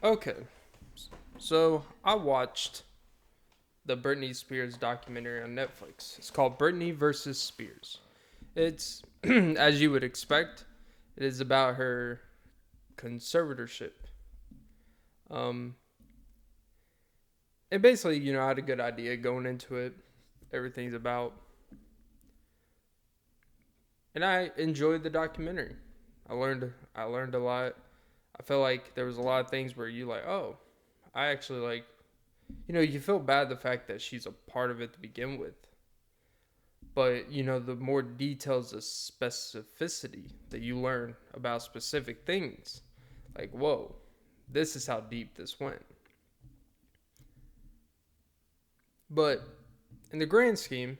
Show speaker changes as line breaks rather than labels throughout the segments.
Okay, so I watched the Britney Spears documentary on Netflix. It's called Britney Vs Spears. It's, as you would expect, it is about her conservatorship. Um, and basically, I had a good idea going into it. Everything's about, and I enjoyed the documentary. I learned a lot. I felt like there was a lot of things where you like, oh, I actually like, you feel bad the fact that she's a part of it to begin with. But the more details of specificity that you learn about specific things, like, whoa, this is how deep this went. But in the grand scheme,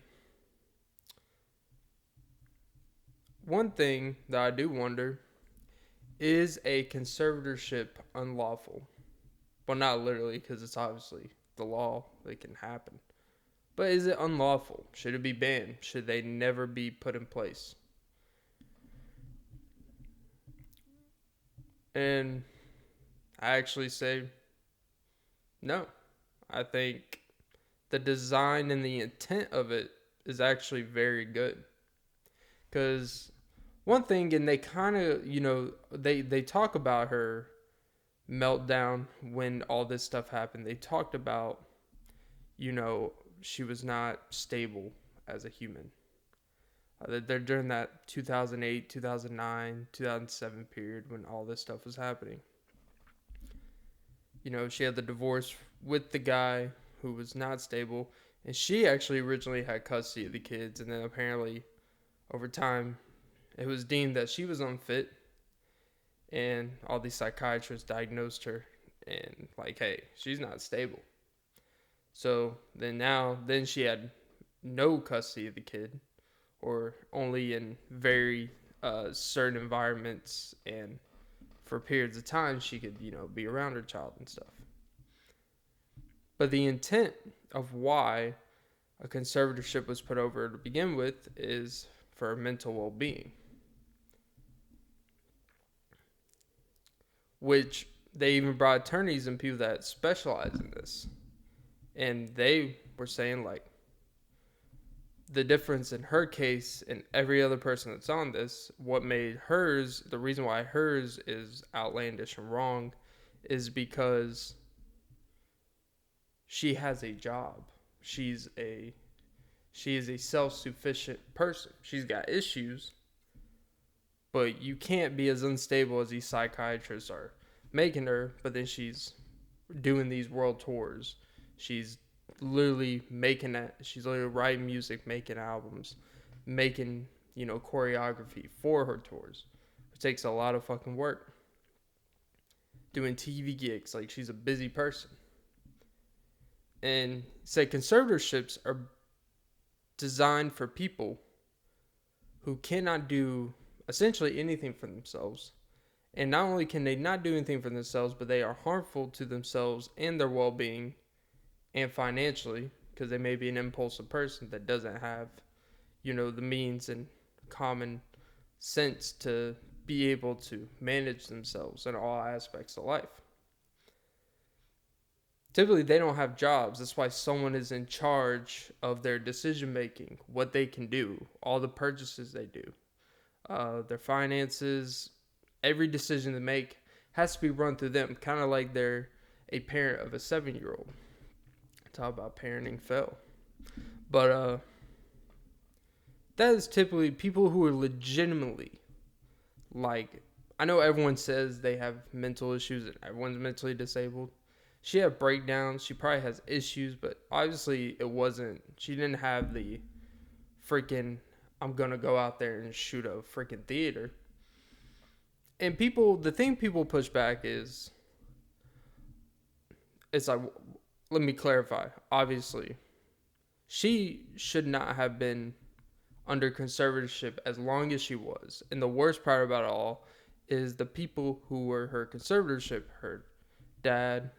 one thing that I do wonder, is a conservatorship unlawful? Well, not literally, because it's obviously the law that can happen. But is it unlawful? Should it be banned? Should they never be put in place? And I actually say no. I think the design and the intent of it is actually very good. Because one thing, and they kind of, they talk about her meltdown when all this stuff happened. They talked about, you know, she was not stable as a human. They're during that 2008, 2009, 2007 period when all this stuff was happening. She had the divorce with the guy who was not stable, and she actually originally had custody of the kids, and then apparently over time it was deemed that she was unfit, and all these psychiatrists diagnosed her and like, hey, she's not stable. So then she had no custody of the kid, or only in very certain environments, and for periods of time she could be around her child and stuff. But the intent of why a conservatorship was put over to begin with is for mental well-being, which they even brought attorneys and people that specialize in this, and they were saying like, the difference in her case and every other person that's on this, what made hers, the reason why hers is outlandish and wrong, is because she has a job. She is a self-sufficient person. She's got issues, but you can't be as unstable as these psychiatrists are making her. But then she's doing these world tours. She's literally making that. She's literally writing music, making albums, making choreography for her tours. It takes a lot of fucking work. Doing TV gigs, like she's a busy person. And say conservatorships are designed for people who cannot do essentially anything for themselves. And not only can they not do anything for themselves, but they are harmful to themselves and their well-being and financially, because they may be an impulsive person that doesn't have, the means and common sense to be able to manage themselves in all aspects of life. Typically, they don't have jobs. That's why someone is in charge of their decision making, what they can do, all the purchases they do, their finances, every decision they make has to be run through them, kind of like they're a parent of a 7-year-old. Talk about parenting fail. But that is typically people who are legitimately, like, I know everyone says they have mental issues and everyone's mentally disabled. She had breakdowns. She probably has issues, but obviously she didn't have the freaking, I'm going to go out there and shoot a freaking theater. And the thing people push back is, it's like, let me clarify. Obviously, she should not have been under conservatorship as long as she was. And the worst part about it all is the people who were her conservatorship, her dad,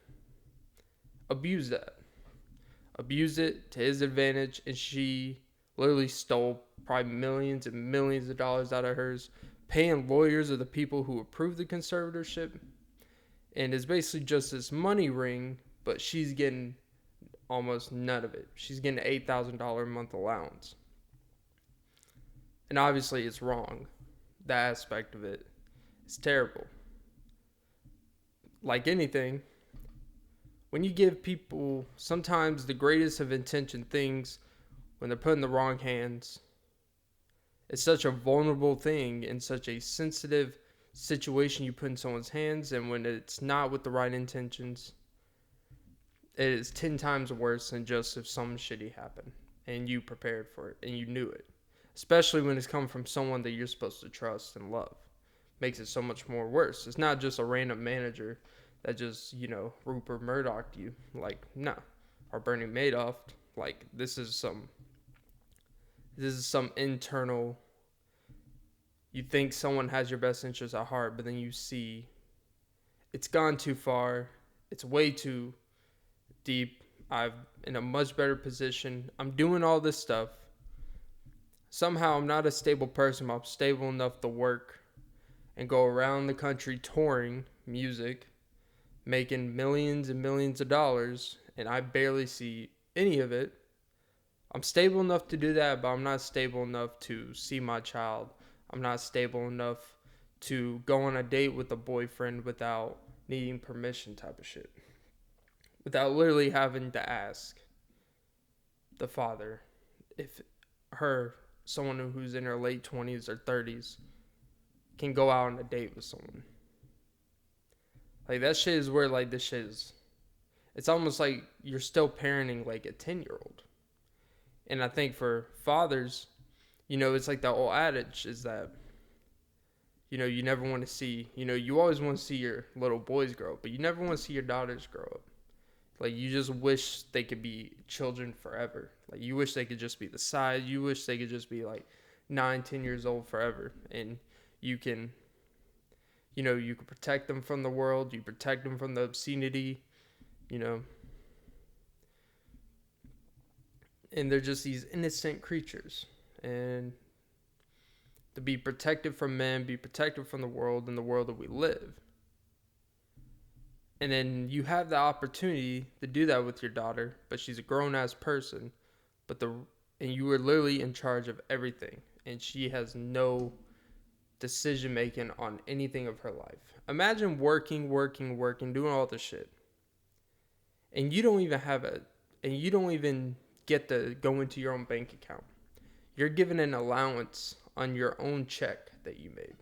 abused it to his advantage, and she literally stole probably millions and millions of dollars out of hers, paying lawyers of the people who approved the conservatorship. And it's basically just this money ring, but she's getting almost none of it. She's getting an $8,000 a month allowance. And obviously it's wrong. That aspect of it is terrible. Like anything, when you give people sometimes the greatest of intention things, when they're put in the wrong hands, it's such a vulnerable thing and such a sensitive situation you put in someone's hands, and when it's not with the right intentions, it is 10 times worse than just if something shitty happened and you prepared for it and you knew it. Especially when it's coming from someone that you're supposed to trust and love. Makes it so much more worse. It's not just a random manager that just, Rupert Murdoch'd you. Like, no. Or Bernie Madoff. Like, this is some internal. You think someone has your best interests at heart, but then you see it's gone too far. It's way too deep. I'm in a much better position. I'm doing all this stuff. Somehow I'm not a stable person, but I'm stable enough to work and go around the country touring music, making millions and millions of dollars, and I barely see any of it. I'm stable enough to do that, but I'm not stable enough to see my child. I'm not stable enough to go on a date with a boyfriend without needing permission type of shit. Without literally having to ask the father if someone who's in her late 20s or 30s, can go out on a date with someone. Like, that shit is where, like, this shit is. It's almost like you're still parenting, like, a 10-year-old. And I think for fathers, it's like that old adage is that, you never want to see, you always want to see your little boys grow up, but you never want to see your daughters grow up. Like, you just wish they could be children forever. Like, you wish they could just be the size. You wish they could just be, like, 9-10 years old forever. And you can, you can protect them from the world. You protect them from the obscenity, And they're just these innocent creatures. And to be protected from men, be protected from the world and the world that we live. And then you have the opportunity to do that with your daughter, but she's a grown-ass person, and you are literally in charge of everything, and she has no decision-making on anything of her life. Imagine working, doing all this shit, and you don't even get to go into your own bank account. You're given an allowance on your own check that you made.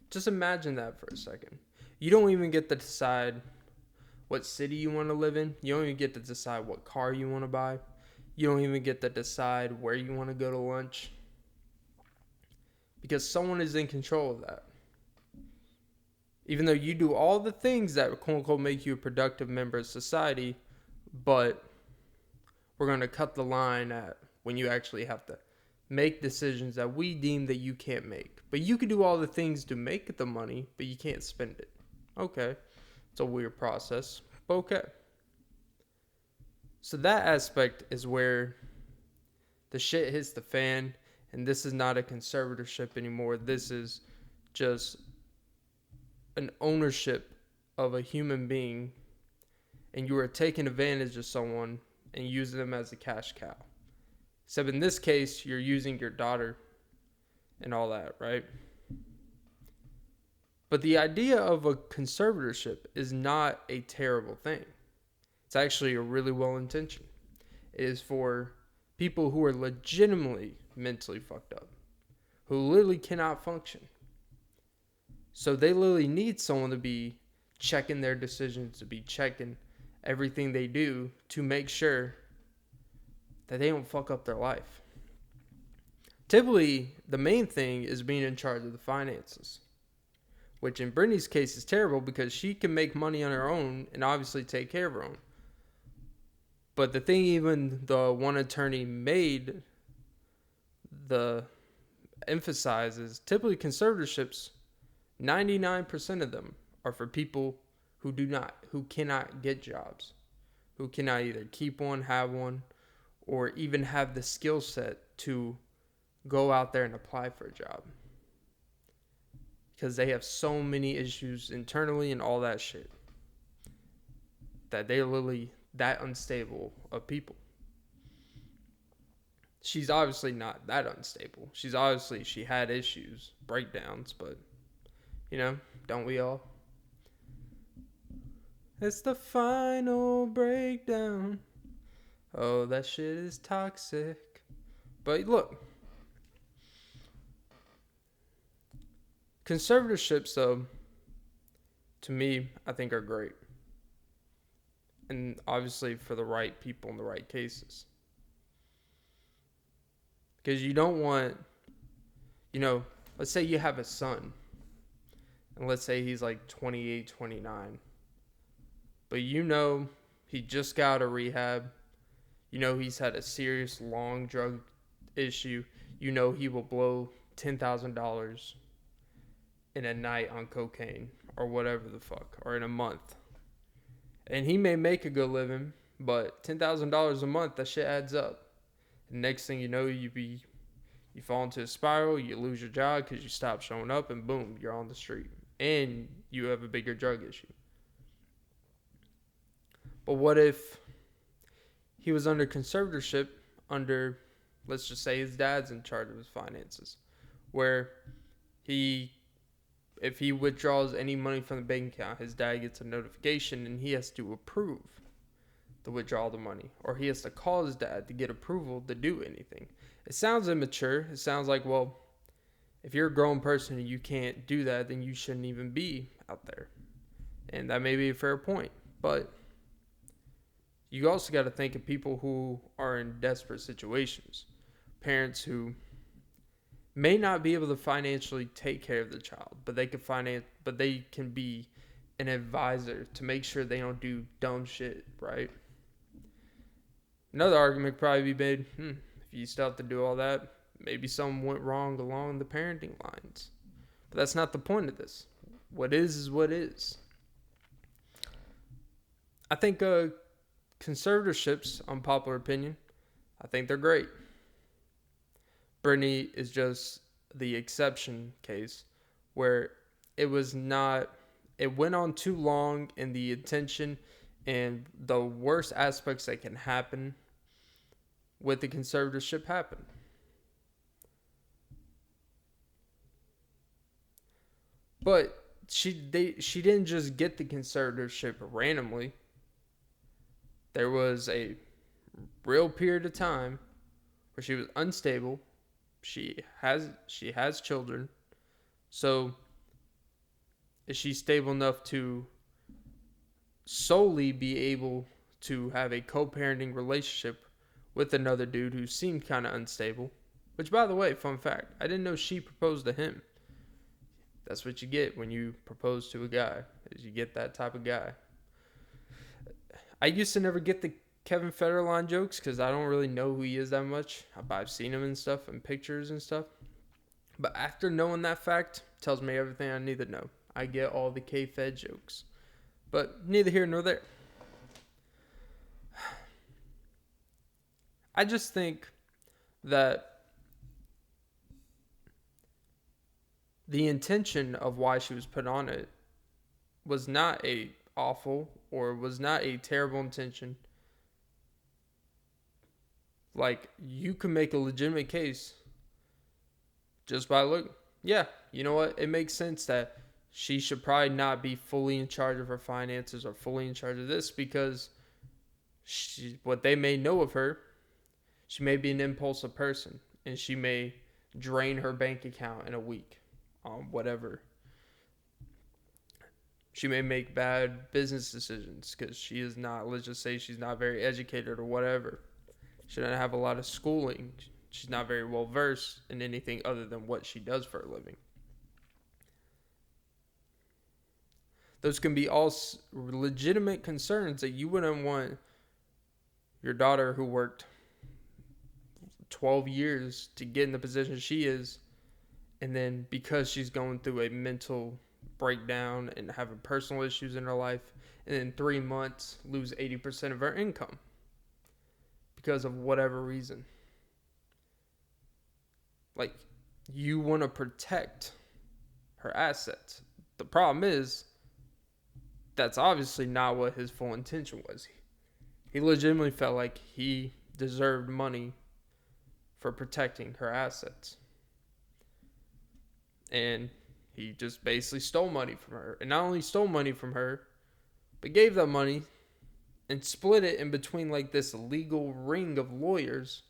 Just imagine that for a second. You don't even get to decide what city you want to live in. You don't even get to decide what car you want to buy. You don't even get to decide where you want to go to lunch. Because someone is in control of that. Even though you do all the things that quote unquote make you a productive member of society, but we're going to cut the line at when you actually have to make decisions that we deem that you can't make. But you can do all the things to make the money, but you can't spend it. Okay. It's a weird process, but okay. So that aspect is where the shit hits the fan, and this is not a conservatorship anymore. This is just an ownership of a human being, and you are taking advantage of someone and using them as a cash cow. Except in this case, you're using your daughter and all that, right? But the idea of a conservatorship is not a terrible thing. It's actually a really well-intentioned. It is for people who are legitimately mentally fucked up, who literally cannot function. So they literally need someone to be checking their decisions, to be checking everything they do to make sure that they don't fuck up their life. Typically, the main thing is being in charge of the finances, which in Britney's case is terrible because she can make money on her own and obviously take care of her own. But the thing even the one attorney made the emphasize is typically conservatorships, 99% of them are for people who cannot get jobs, who cannot either keep one, have one, or even have the skill set to go out there and apply for a job. because they have so many issues internally and all that shit that they're literally that unstable of people. She's obviously not that unstable. She had issues, breakdowns, but don't we all? It's the final breakdown. Oh, that shit is toxic. But look, conservatorships, though, to me, I think are great. And obviously for the right people in the right cases. Because you don't want, let's say you have a son. And let's say he's like 28, 29. But he just got out of rehab. He's had a serious long drug issue. He will blow $10,000 in a night on cocaine or whatever the fuck, or in a month. And he may make a good living, but $10,000 a month, that shit adds up. And next thing you know, you fall into a spiral, you lose your job because you stop showing up, and boom, you're on the street. And you have a bigger drug issue. But what if he was under conservatorship let's just say his dad's in charge of his finances, where if he withdraws any money from the bank account, his dad gets a notification and he has to approve the withdrawal of the money, or he has to call his dad to get approval to do anything. It sounds immature. It sounds like, well, if you're a grown person and you can't do that, then you shouldn't even be out there. And that may be a fair point. But you also got to think of people who are in desperate situations. Parents who may not be able to financially take care of the child, but they can be an advisor to make sure they don't do dumb shit, right? Another argument could probably be made, if you still have to do all that, maybe something went wrong along the parenting lines. But that's not the point of this. What is what is. I think conservatorships, unpopular opinion, I think they're great. Britney is just the exception case where it went on too long, and the intention and the worst aspects that can happen with the conservatorship happened. But she didn't just get the conservatorship randomly. There was a real period of time where she was unstable. She has children. So is she stable enough to solely be able to have a co-parenting relationship with another dude who seemed kind of unstable? Which, by the way, fun fact, I didn't know she proposed to him. That's what you get when you propose to a guy, is you get that type of guy. I used to never get the Kevin Federline jokes because I don't really know who he is that much. I've seen him and stuff and pictures and stuff. But after knowing that fact, tells me everything I need to know. I get all the K-Fed jokes. But neither here nor there. I just think that the intention of why she was put on it was not a awful or was not a terrible intention. Like, you can make a legitimate case just by look. Yeah, you know what? It makes sense that she should probably not be fully in charge of her finances or fully in charge of this, because what they may know of her, she may be an impulsive person and she may drain her bank account in a week on whatever. She may make bad business decisions because she is not, let's just say she's not very educated or whatever. She doesn't have a lot of schooling. She's not very well versed in anything other than what she does for a living. Those can be all legitimate concerns that you wouldn't want your daughter, who worked 12 years to get in the position she is, and then because she's going through a mental breakdown and having personal issues in her life, and in 3 months lose 80% of her income because of whatever reason. Like, you want to protect her assets. The problem is, that's obviously not what his full intention was. He legitimately felt like he deserved money for protecting her assets. And he just basically stole money from her. And not only stole money from her, but gave that money and split it in between like this legal ring of lawyers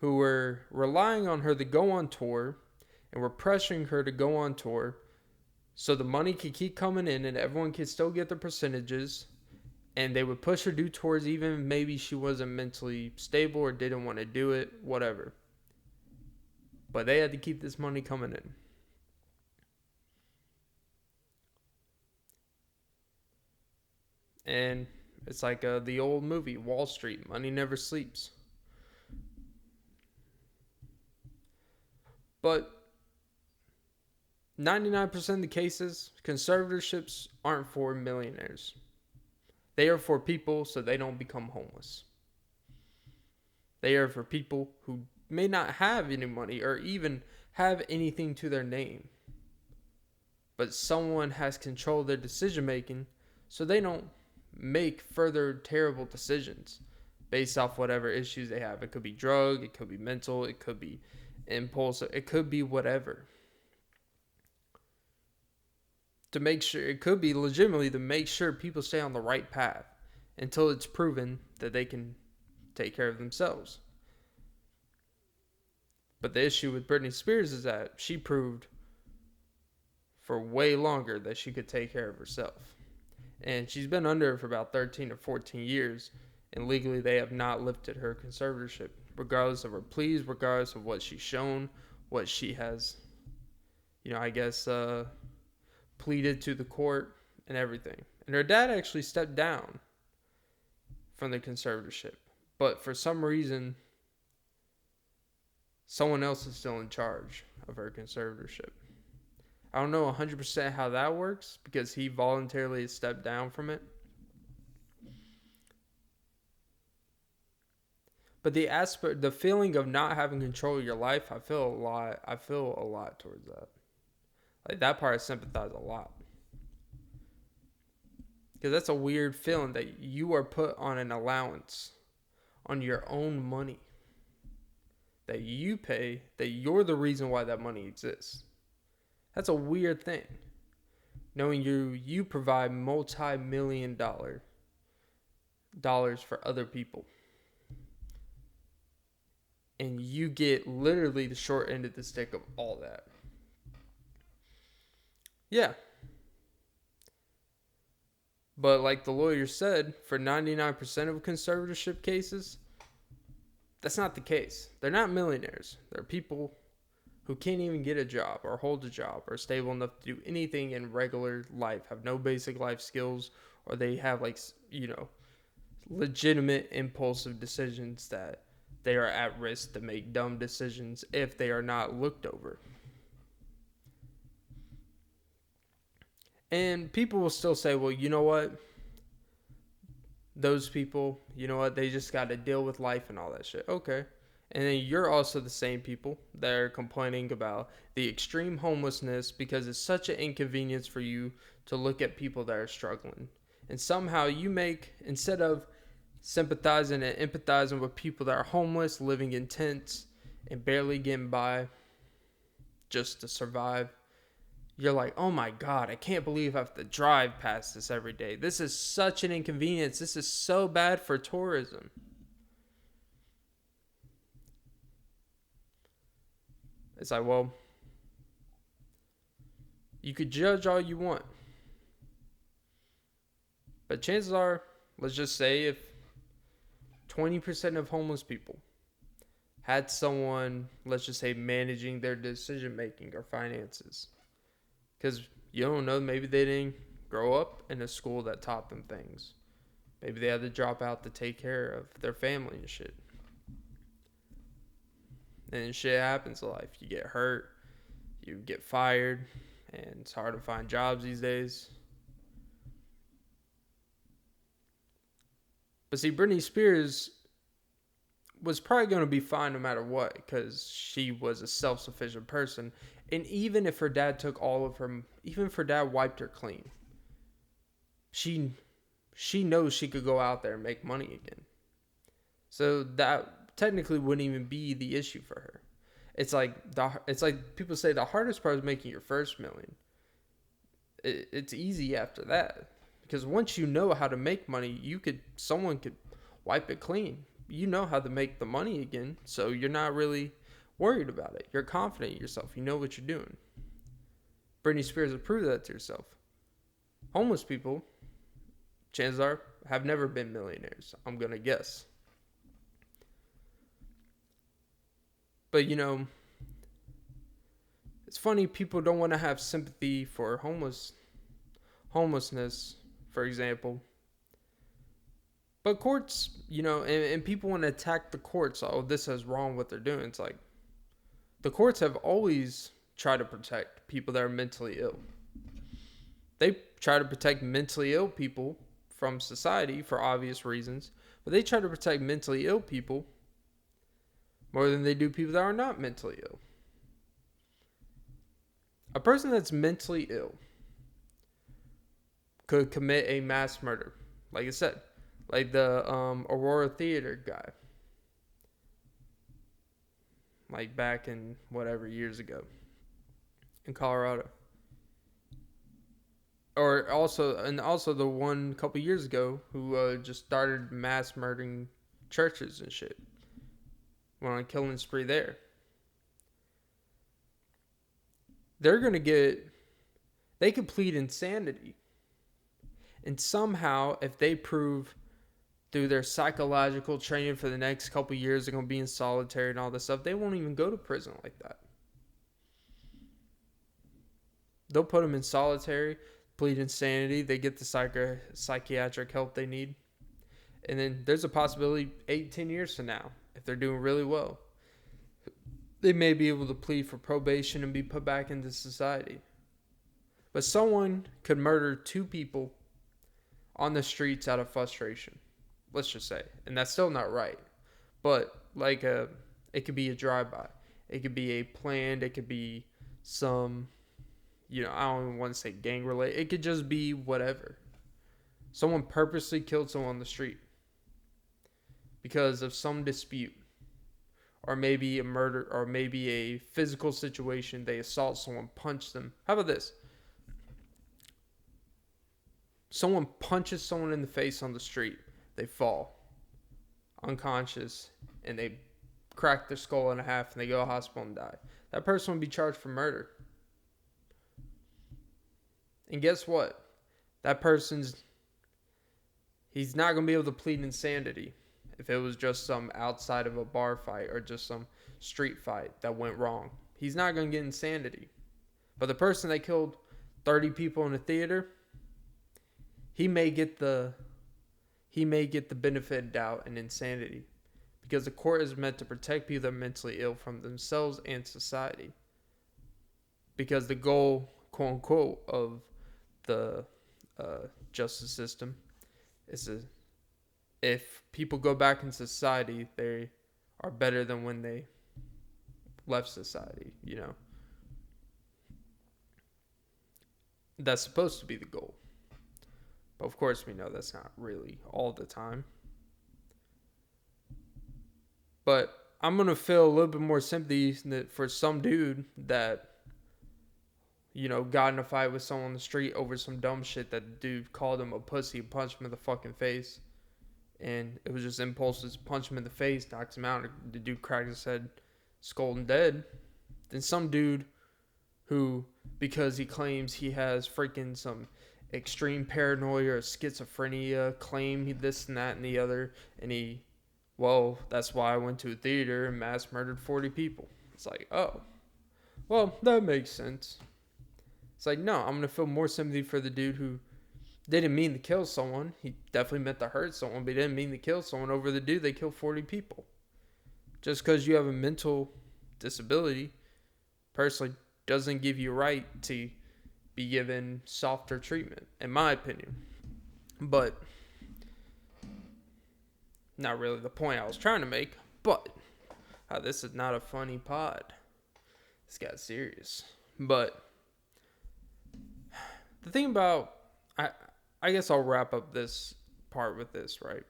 who were relying on her to go on tour and were pressuring her to go on tour so the money could keep coming in and everyone could still get their percentages, and they would push her to do tours even maybe she wasn't mentally stable or didn't want to do it, whatever. But they had to keep this money coming in. And it's like the old movie, Wall Street, money never sleeps. But 99% of the cases, conservatorships aren't for millionaires. They are for people so they don't become homeless. They are for people who may not have any money or even have anything to their name. But someone has control of their decision making so they don't make further terrible decisions based off whatever issues they have. It could be drug, it could be mental, it could be impulsive, it could be whatever. To make sure, it could be legitimately to make sure people stay on the right path until it's proven that they can take care of themselves. But the issue with Britney Spears is that she proved for way longer that she could take care of herself. And she's been under it for about 13 or 14 years, and legally they have not lifted her conservatorship, regardless of her pleas, regardless of what she's shown, what she has, pleaded to the court and everything. And her dad actually stepped down from the conservatorship. But for some reason, someone else is still in charge of her conservatorship. I don't know 100% how that works because he voluntarily stepped down from it. But the feeling of not having control of your life, I feel a lot towards that. Like, that part I sympathize a lot. Because that's a weird feeling that you are put on an allowance on your own money that you pay, that you're the reason why that money exists. That's a weird thing. Knowing you provide multi-million dollars for other people. And you get literally the short end of the stick of all that. Yeah. But like the lawyer said, for 99% of conservatorship cases, that's not the case. They're not millionaires. They're people who can't even get a job or hold a job or stable enough to do anything in regular life, have no basic life skills, or they have legitimate impulsive decisions that they are at risk to make dumb decisions if they are not looked over. And people will still say, well, you know what? Those people, you know what? They just got to deal with life and all that shit. Okay. And then you're also the same people that are complaining about the extreme homelessness because it's such an inconvenience for you to look at people that are struggling. And somehow you make, instead of sympathizing and empathizing with people that are homeless, living in tents, and barely getting by just to survive, you're like, oh my God, I can't believe I have to drive past this every day. This is such an inconvenience. This is so bad for tourism. It's like, well, you could judge all you want. But chances are, let's just say if 20% of homeless people had someone, let's just say, managing their decision making or finances. Because you don't know, maybe they didn't grow up in a school that taught them things. Maybe they had to drop out to take care of their family and shit. And shit happens in life. You get hurt, you get fired, and it's hard to find jobs these days. But see, Britney Spears was probably going to be fine no matter what, because she was a self-sufficient person And even if her dad took all of her, even if her dad wiped her clean, she knows she could go out there and make money again. So that technically wouldn't even be the issue for her. It's like people say the hardest part is making your first million. It's easy after that, because once you know how to make money, someone could wipe it clean. You know how to make the money again, so you're not really worried about it. You're confident in yourself. You know what you're doing. Britney Spears has proved that to herself. Homeless people, chances are, have never been millionaires, I'm going to guess. But, it's funny, people don't want to have sympathy for homelessness, for example. But courts, and people want to attack the courts. Oh, this is wrong what they're doing. It's like, the courts have always tried to protect people that are mentally ill. They try to protect mentally ill people from society for obvious reasons, but they try to protect mentally ill people more than they do people that are not mentally ill. A person that's mentally ill could commit a mass murder. Like I said, like the Aurora Theater guy. Like back in whatever years ago in Colorado. Or also the one couple years ago who just started mass murdering churches and shit. Went on a killing spree there. They could plead insanity. And somehow, if they prove through their psychological training for the next couple years they're going to be in solitary and all this stuff, they won't even go to prison like that. They'll put them in solitary, plead insanity, they get the psychiatric help they need. And then there's a possibility 8-10 years from now, if they're doing really well, they may be able to plead for probation and be put back into society. But someone could murder 2 people on the streets out of frustration, let's just say. And that's still not right. But it could be a drive-by. It could be a planned, it could be some, I don't even want to say gang related. It could just be whatever. Someone purposely killed someone on the street because of some dispute. Or maybe a murder, or maybe a physical situation. They assault someone, punch them. How about this? Someone punches someone in the face on the street. They fall unconscious, and they crack their skull in half, and they go to the hospital and die. That person would be charged for murder. And guess what? That he's not going to be able to plead insanity if it was just some outside of a bar fight or just some street fight that went wrong. He's not going to get insanity. But the person that killed 30 people in a theater, he may get the benefit of doubt and insanity, because the court is meant to protect people that are mentally ill from themselves and society. Because the goal, quote unquote, of the justice system is if people go back in society, they are better than when they left society, That's supposed to be the goal. But of course we know that's not really all the time. But I'm going to feel a little bit more sympathy for some dude that, got in a fight with someone on the street over some dumb shit that the dude called him a pussy, punched him in the fucking face. And it was just impulses, punch him in the face, knocks him out, the dude cracks his head, skull and dead. Then some dude who, because he claims he has freaking some extreme paranoia or schizophrenia, claim he this and that and the other, and that's why I went to a theater and mass murdered 40 people. It's like, oh, well, that makes sense. It's like, no, I'm going to feel more sympathy for the dude who didn't mean to kill someone. He definitely meant to hurt someone, but he didn't mean to kill someone over the dude they killed 40 people. Just because you have a mental disability, personally, doesn't give you a right to be given softer treatment, in my opinion. But not really the point I was trying to make. But this is not a funny pod. This got serious. But the thing about, I guess I'll wrap up this part with this, right?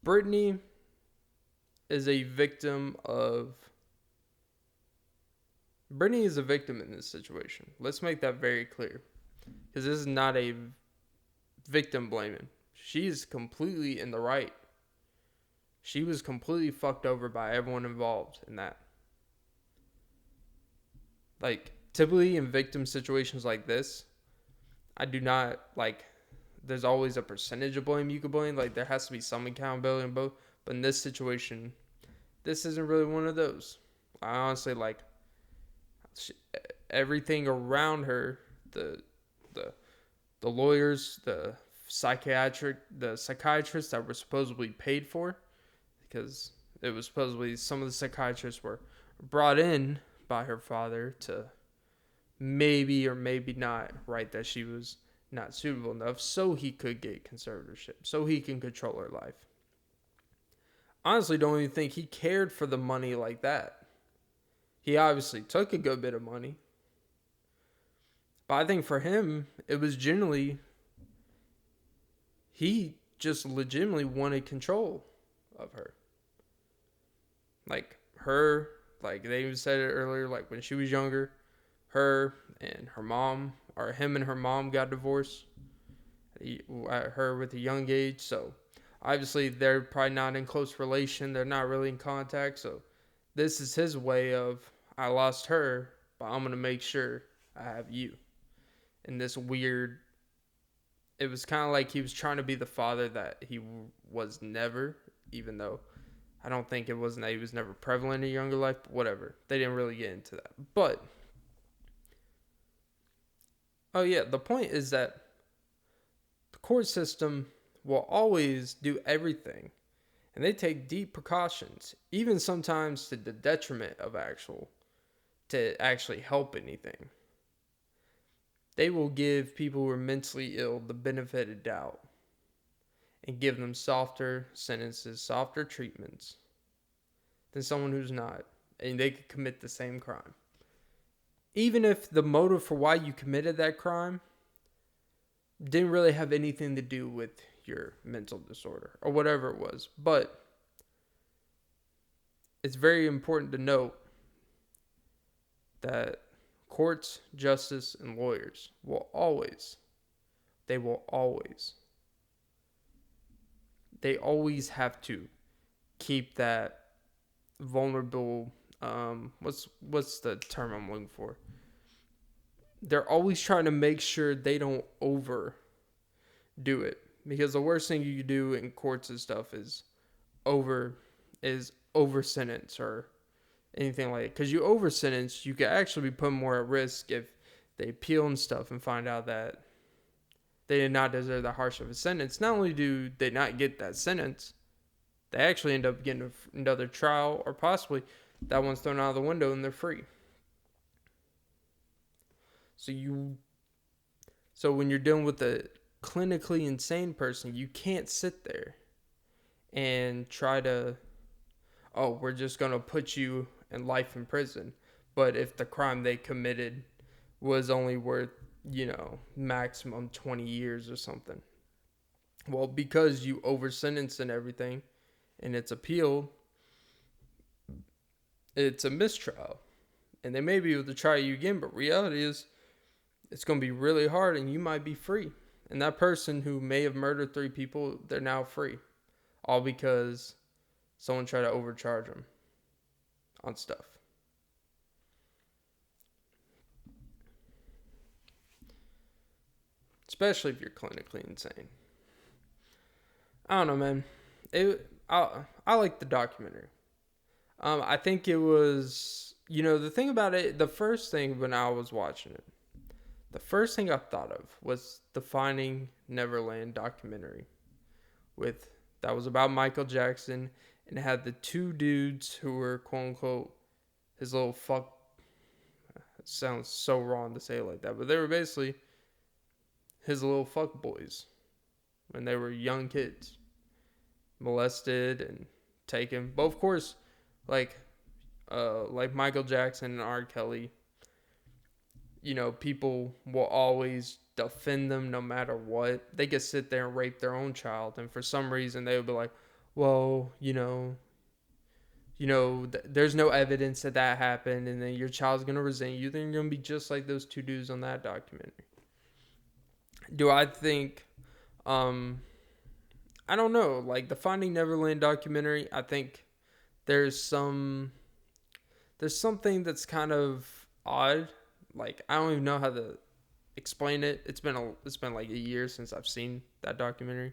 Britney is a victim of. Britney is a victim in this situation. Let's make that very clear. Because this is not a victim blaming. She's completely in the right. She was completely fucked over by everyone involved in that. Like, typically in victim situations like this, I do not, like, there's always a percentage of blame you could blame. Like, there has to be some accountability in both. But in this situation, this isn't really one of those. I honestly, like, everything around her, the lawyers, the psychiatrists that were supposedly paid for, because it was supposedly some of the psychiatrists were brought in by her father to maybe or maybe not write that she was not suitable enough so he could get conservatorship, so he can control her life. Honestly, don't even think he cared for the money like that. He obviously took a good bit of money. But I think for him, it was generally, he just legitimately wanted control of her. Like, her, like they even said it earlier, like when she was younger, her and her mom, or him and her mom got divorced. Her with a young age, so obviously they're probably not in close relation. They're not really in contact, so this is his way of, I lost her, but I'm going to make sure I have you. And this weird, it was kind of like he was trying to be the father that he was never, even though I don't think it wasn't that he was never prevalent in a younger life, but whatever. They didn't really get into that. But, oh yeah, the point is that the court system will always do everything. And they take deep precautions, even sometimes to the detriment of to actually help anything. They will give people who are mentally ill the benefit of doubt and give them softer sentences, softer treatments than someone who's not. And they could commit the same crime. Even if the motive for why you committed that crime didn't really have anything to do with your mental disorder or whatever it was. But it's very important to note that courts, justice, and lawyers will always have to keep that vulnerable, what's the term I'm looking for? They're always trying to make sure they don't overdo it, because the worst thing you can do in courts and stuff is over sentence or anything like it. Because you over sentence, you could actually be put more at risk if they appeal and stuff and find out that they did not deserve that harsh of a sentence. Not only do they not get that sentence, they actually end up getting another trial, or possibly that one's thrown out of the window and they're free. So when you're dealing with a clinically insane person, you can't sit there and try to, oh, we're just going to put you in life in prison. But if the crime they committed was only worth, maximum 20 years or something. Well, because you over-sentence and everything, and it's appealed, it's a mistrial. And they may be able to try you again, but reality is, it's going to be really hard and you might be free. And that person who may have murdered 3 people, they're now free. All because someone tried to overcharge them on stuff. Especially if you're clinically insane. I don't know, man. I like the documentary. I think it was, the thing about it, the first thing when I was watching it, the first thing I thought of was the Finding Neverland documentary that was about Michael Jackson, and it had the 2 dudes who were quote unquote his little fuck. It sounds so wrong to say it like that, but they were basically his little fuck boys when they were young kids, molested and taken. But of course, Like Michael Jackson and R. Kelly, people will always defend them no matter what. They could sit there and rape their own child, and for some reason they would be like, well, there's no evidence that happened, and then your child's gonna resent you. Then you're gonna be just like those two dudes on that documentary. Do I think? I don't know. Like the Finding Neverland documentary, I think there's something that's kind of odd. Like I don't even know how to explain it. It's been like a year since I've seen that documentary.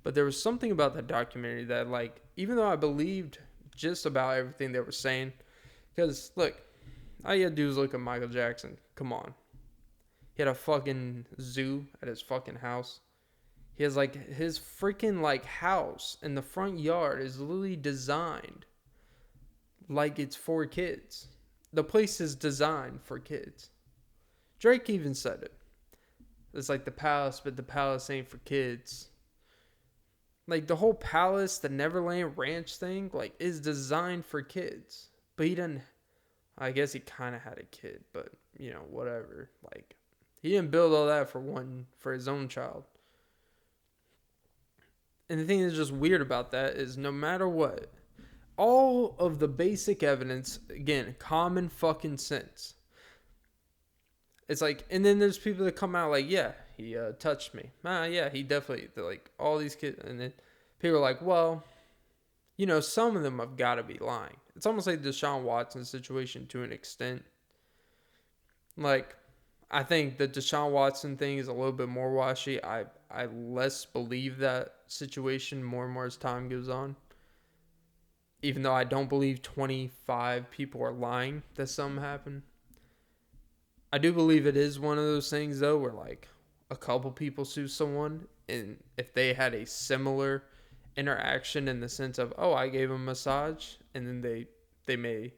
But there was something about that documentary that, like, even though I believed just about everything they were saying, because look, all you gotta do is look at Michael Jackson. Come on, he had a fucking zoo at his fucking house. He has like his freaking like house in the front yard is literally designed like it's for kids. The place is designed for kids. Drake even said it. It's like the palace, but the palace ain't for kids. Like the whole palace, the Neverland Ranch thing, like is designed for kids. But he didn't. I guess he kind of had a kid, but whatever. Like he didn't build all that for his own child. And the thing that's just weird about that is no matter what, all of the basic evidence, again, common fucking sense. It's like, and then there's people that come out like, yeah, he touched me. Yeah, he definitely, like, all these kids. And then people are like, well, some of them have got to be lying. It's almost like the Deshaun Watson situation to an extent. Like, I think the Deshaun Watson thing is a little bit more washy. I less believe that situation more and more as time goes on. Even though I don't believe 25 people are lying that something happened. I do believe it is one of those things, though, where, like, a couple people sue someone, and if they had a similar interaction in the sense of, oh, I gave them a massage, and then they may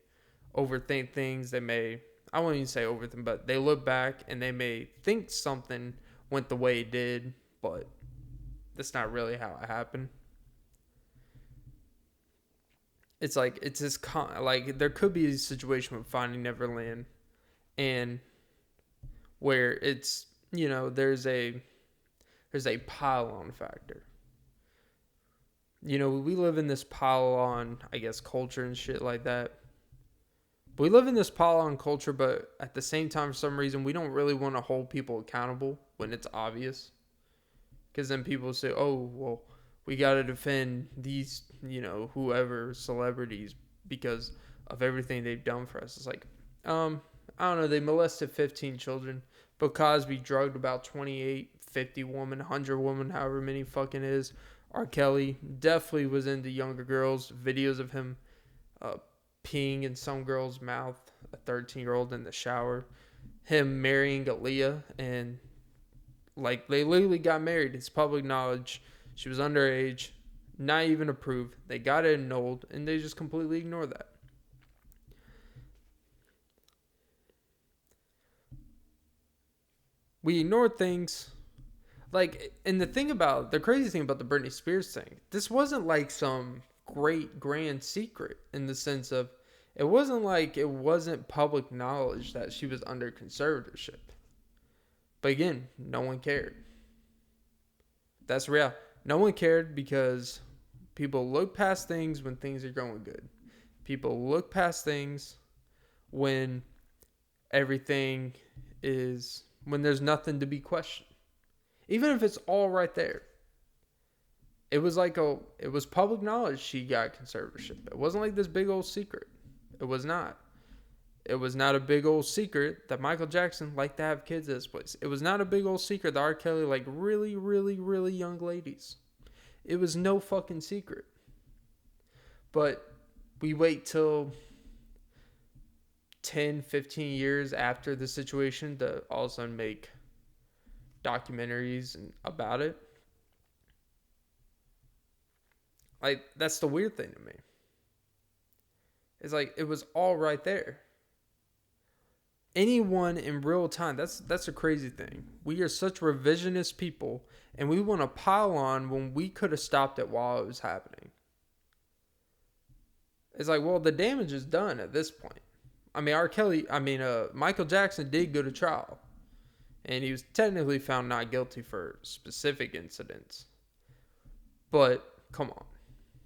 overthink things, they may, I won't even say overthink, but they look back, and they may think something went the way it did, but that's not really how it happened. It's like, it's this, like, there could be a situation with Finding Neverland, and where it's, there's a pile-on factor. We live in this pile-on, I guess, culture and shit like that. But we live in this pile-on culture, but at the same time, for some reason, we don't really want to hold people accountable when it's obvious. Because then people say, oh, well, we got to defend these, whoever, celebrities, because of everything they've done for us. It's like, I don't know, they molested 15 children. Bill Cosby drugged about 28, 50 women, 100 women, however many fucking is. R. Kelly definitely was into younger girls. Videos of him peeing in some girl's mouth, a 13-year-old in the shower. Him marrying Aaliyah, and like they literally got married. It's public knowledge. She was underage, not even approved. They got it annulled, and they just completely ignore that. We ignore things. Like, and the crazy thing about the Britney Spears thing, this wasn't like some great grand secret in the sense of, it wasn't like it wasn't public knowledge that she was under conservatorship. But again, no one cared. That's real. No one cared because people look past things when things are going good. People look past things when when there's nothing to be questioned. Even if it's all right there. It was public knowledge she got conservatorship. It wasn't like this big old secret. It was not. It was not a big old secret that Michael Jackson liked to have kids at his place. It was not a big old secret that R. Kelly liked really, really, really young ladies. It was no fucking secret. But we wait till 10, 15 years after the situation to all of a sudden make documentaries about it. Like, that's the weird thing to me. It's like, it was all right there. Anyone in real time, that's a crazy thing. We are such revisionist people, and we want to pile on when we could have stopped it while it was happening. It's like, well, the damage is done at this point. I mean, Michael Jackson did go to trial, and he was technically found not guilty for specific incidents. But come on,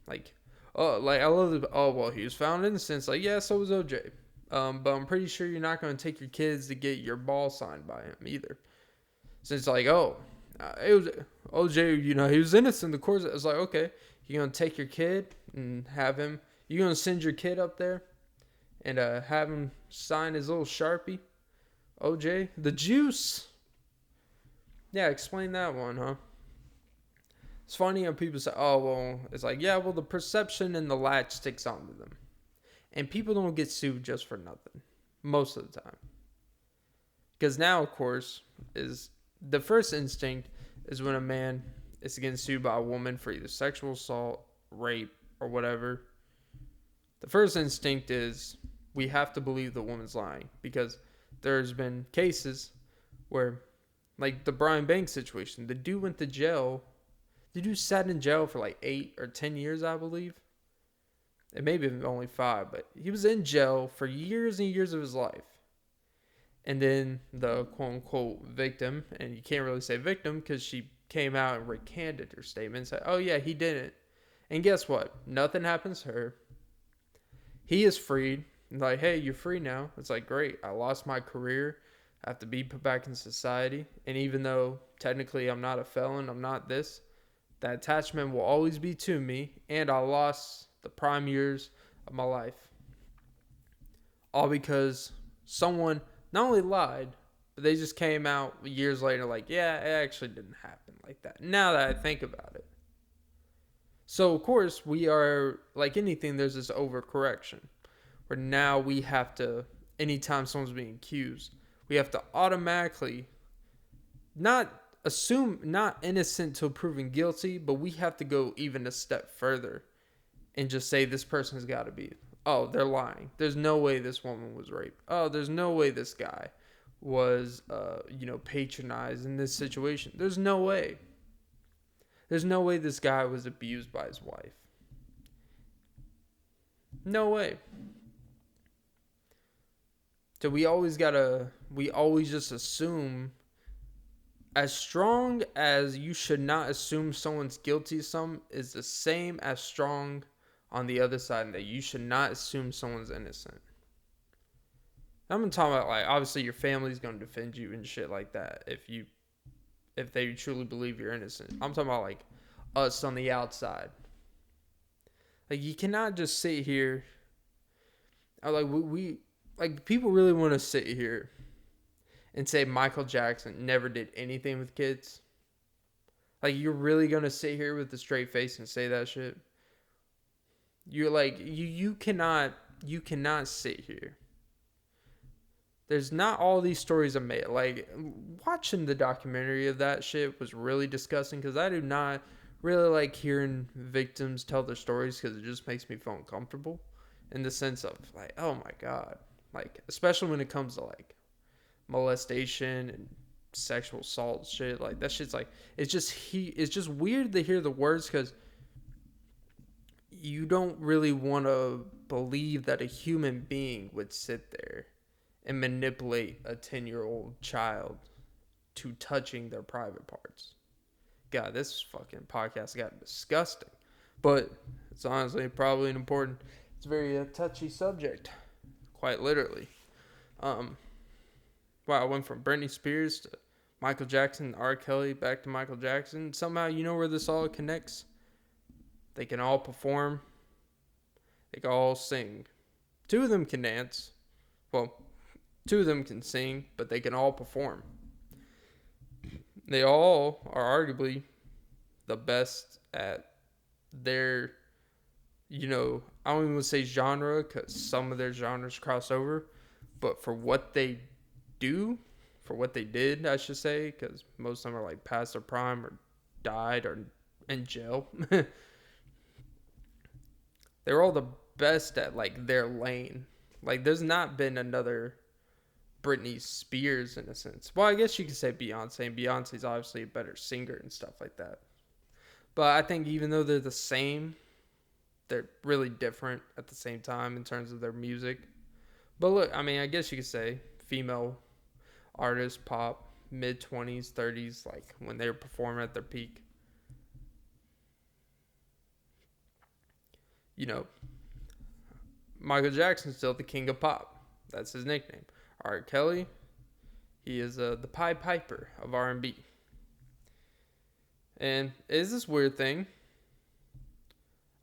like, oh, like I love the, oh well, he was found innocent. It's like, yeah, so was OJ. But I'm pretty sure you're not going to take your kids to get your ball signed by him either. So it's like, oh, it was OJ. He was innocent. The court was like, okay, you're gonna take your kid and have him. You're gonna send your kid up there and have him sign his little Sharpie. OJ, the juice. Yeah, explain that one, huh? It's funny how people say, oh, well, it's like, yeah, well, the perception and the latch sticks onto them. And people don't get sued just for nothing. Most of the time. Because now, of course, is the first instinct is when a man is getting sued by a woman for either sexual assault, rape, or whatever. The first instinct is we have to believe the woman's lying. Because there's been cases where, like the Brian Banks situation, the dude went to jail. The dude sat in jail for like 8 or 10 years, I believe. It may be only 5, but he was in jail for years and years of his life. And then the quote-unquote victim, and you can't really say victim because she came out and recanted her statement and said, oh yeah, he didn't. And guess what? Nothing happens to her. He is freed. Like, hey, you're free now. It's like, great. I lost my career. I have to be put back in society. And even though technically I'm not a felon, I'm not this, that attachment will always be to me. And I lost the prime years of my life. All because someone not only lied, but they just came out years later like, yeah, it actually didn't happen like that. Now that I think about it. So, of course, we are, like anything, there's this overcorrection. Where now we have to, anytime someone's being accused, we have to automatically not assume not innocent till proven guilty, but we have to go even a step further and just say this person's got to be, oh, they're lying. There's no way this woman was raped. Oh, there's no way this guy was, patronized in this situation. There's no way. There's no way this guy was abused by his wife. No way. So we always just assume, as strong as you should not assume someone's guilty of something is the same as strong on the other side, that you should not assume someone's innocent. I'm talking about, like, obviously your family's going to defend you and shit like that if they truly believe you're innocent. I'm talking about, like, us on the outside. Like, you cannot just sit here, like, people really want to sit here and say Michael Jackson never did anything with kids. Like, you're really going to sit here with a straight face and say that shit? You're like, you cannot sit here. There's not all these stories are made. Like, watching the documentary of that shit was really disgusting because I do not really like hearing victims tell their stories because it just makes me feel uncomfortable in the sense of, like, oh my God. Like, especially when it comes to, like, molestation and sexual assault shit. Like, that shit's, like, it's just weird to hear the words because you don't really want to believe that a human being would sit there and manipulate a 10-year-old child to touching their private parts. God, this fucking podcast got disgusting. But it's honestly probably it's a very touchy subject. Quite literally. Wow, I went from Britney Spears to Michael Jackson, R. Kelly, back to Michael Jackson. Somehow, you know where this all connects? They can all perform. They can all sing. 2 of them can dance. Well, 2 of them can sing, but they can all perform. They all are arguably the best at their, I don't even want to say genre because some of their genres cross over, but for what they do, for what they did, I should say, because most of them are like past their prime or died or in jail. They're all the best at, like, their lane. Like, there's not been another Britney Spears in a sense. Well, I guess you could say Beyonce, and Beyonce's obviously a better singer and stuff like that. But I think even though they're the same, they're really different at the same time in terms of their music. But look, I mean, I guess you could say female artists, pop, mid 20s, 30s, like when they're performing at their peak. You know, Michael Jackson's still the king of pop. That's his nickname. R. Kelly, he is the Pied Piper of R&B. And it is this weird thing.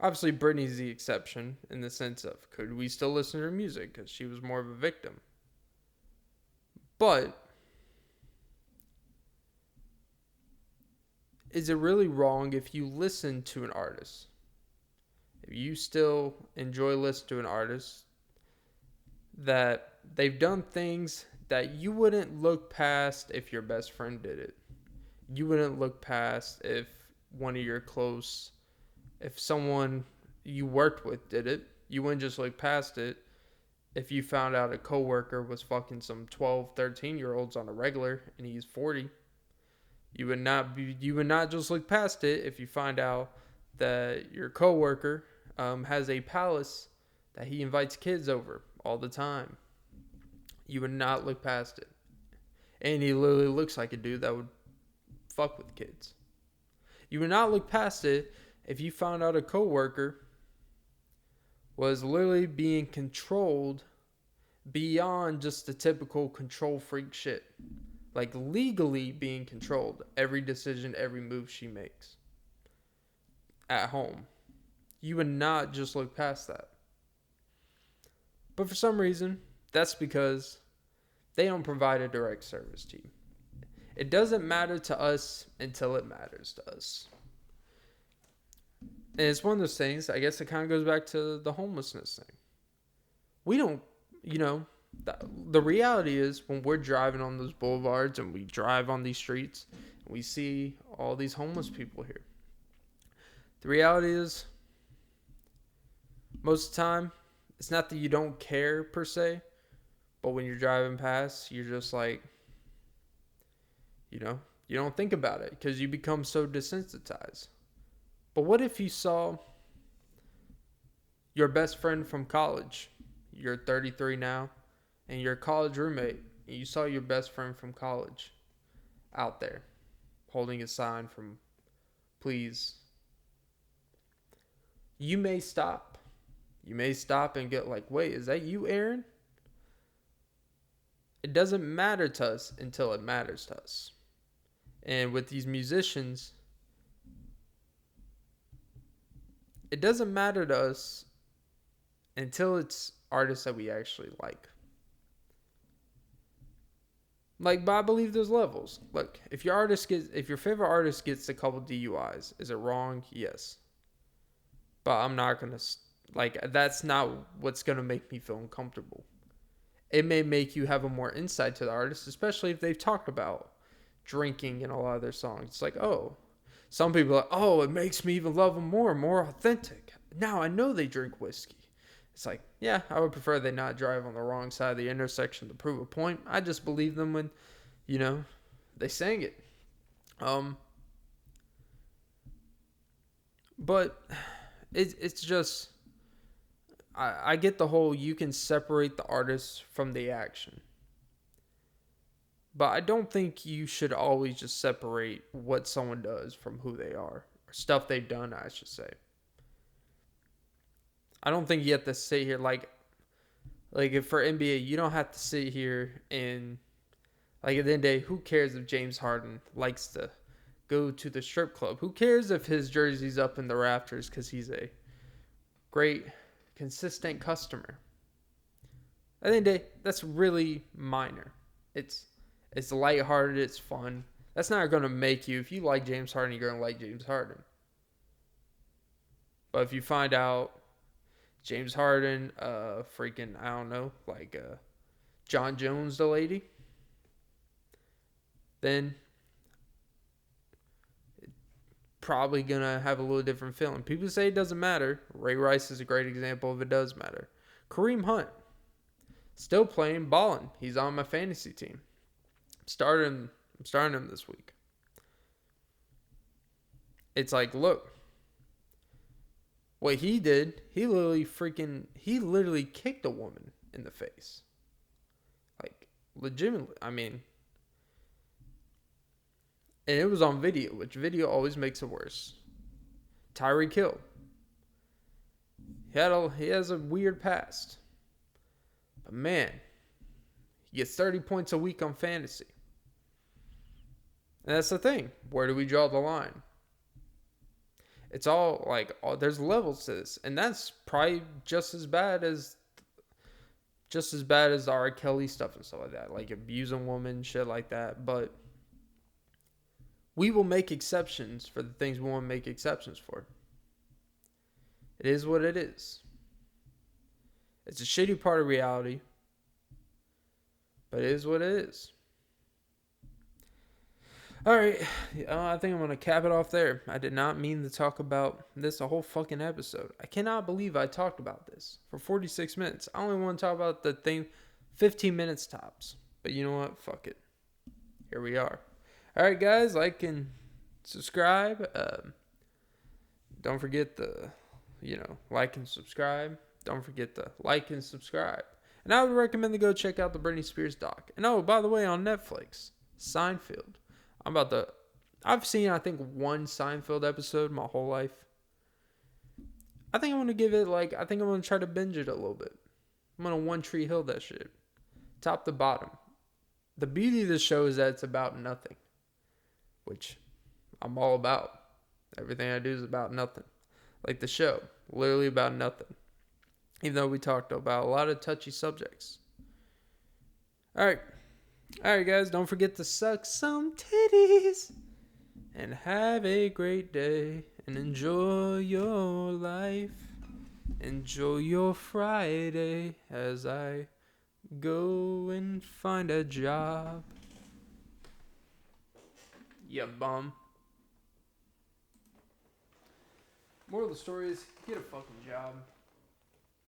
Obviously, Britney's the exception in the sense of could we still listen to her music because she was more of a victim. But is it really wrong if you listen to an artist? If you still enjoy listening to an artist that they've done things that you wouldn't look past if your best friend did it. You wouldn't look past if one of your close, if someone you worked with did it. You wouldn't just look past it if you found out a coworker was fucking some 12, 13-year-olds on a regular and he's 40. You would not just look past it if you find out that your coworker has a palace that he invites kids over all the time. You would not look past it. And he literally looks like a dude that would fuck with kids. You would not look past it if you found out a coworker was literally being controlled beyond just the typical control freak shit. Like legally being controlled. Every decision, every move she makes. At home. You would not just look past that. But for some reason, that's because they don't provide a direct service to you. It doesn't matter to us until it matters to us. And it's one of those things, I guess it kind of goes back to the homelessness thing. We don't, the reality is when we're driving on those boulevards and we drive on these streets, and we see all these homeless people here. The reality is, most of the time, it's not that you don't care per se, but when you're driving past, you're just like, you don't think about it because you become so desensitized. But what if you saw your best friend from college? You're 33 now, and you're a college roommate, and you saw your best friend from college out there holding a sign from please. You may stop. You may stop and get like, wait, is that you, Aaron? It doesn't matter to us until it matters to us. And with these musicians, it doesn't matter to us until it's artists that we actually like. But I believe there's levels. Look, if your favorite artist gets a couple DUIs, is it wrong? Yes. But I'm not going to, that's not what's going to make me feel uncomfortable. It may make you have a more insight to the artist, especially if they've talked about drinking in a lot of their songs. It's like, oh, some people are like, it makes me even love them more authentic. Now I know they drink whiskey. It's like, yeah, I would prefer they not drive on the wrong side of the intersection to prove a point. I just believe them when, they sang it. But it's just, I get the whole you can separate the artist from the action. But I don't think you should always just separate what someone does from who they are. Or stuff they've done, I should say. I don't think you have to sit here like if for NBA, you don't have to sit here and at the end of the day, who cares if James Harden likes to go to the strip club? Who cares if his jersey's up in the rafters because he's a great, consistent customer? At the end of the day, that's really minor. It's lighthearted, it's fun. That's not going to make you, if you like James Harden, you're going to like James Harden. But if you find out James Harden, John Jones, the lady, then it's probably going to have a little different feeling. People say it doesn't matter. Ray Rice is a great example of it does matter. Kareem Hunt, still playing, balling. He's on my fantasy team. I'm starting him this week. It's like, look, What he did, he literally kicked a woman in the face. Like, legitimately. I mean, and it was on video, which video always makes it worse. Tyreek Hill. He has a weird past. But man, he gets 30 points a week on fantasy. And that's the thing. Where do we draw the line? It's all like, there's levels to this. And that's probably just as bad as the R. Kelly stuff and stuff like that. Like abusing women, shit like that. But we will make exceptions for the things we want to make exceptions for. It is what it is. It's a shitty part of reality. But it is what it is. Alright, I think I'm going to cap it off there. I did not mean to talk about this a whole fucking episode. I cannot believe I talked about this for 46 minutes. I only want to talk about the thing 15 minutes tops. But you know what? Fuck it. Here we are. Alright, guys, like and subscribe. Don't forget like and subscribe. Don't forget to like and subscribe. And I would recommend to go check out the Britney Spears doc. And oh, by the way, on Netflix, Seinfeld. I've seen, I think, one Seinfeld episode my whole life. I think I'm going to give it, I think I'm going to try to binge it a little bit. I'm going to One Tree Hill that shit. Top to bottom. The beauty of the show is that it's about nothing. Which I'm all about. Everything I do is about nothing. Like the show. Literally about nothing. Even though we talked about a lot of touchy subjects. Alright, guys. Don't forget to suck some titties. And have a great day. And enjoy your life. Enjoy your Friday. As I go and find a job. You bum. Moral of the story is, get a fucking job.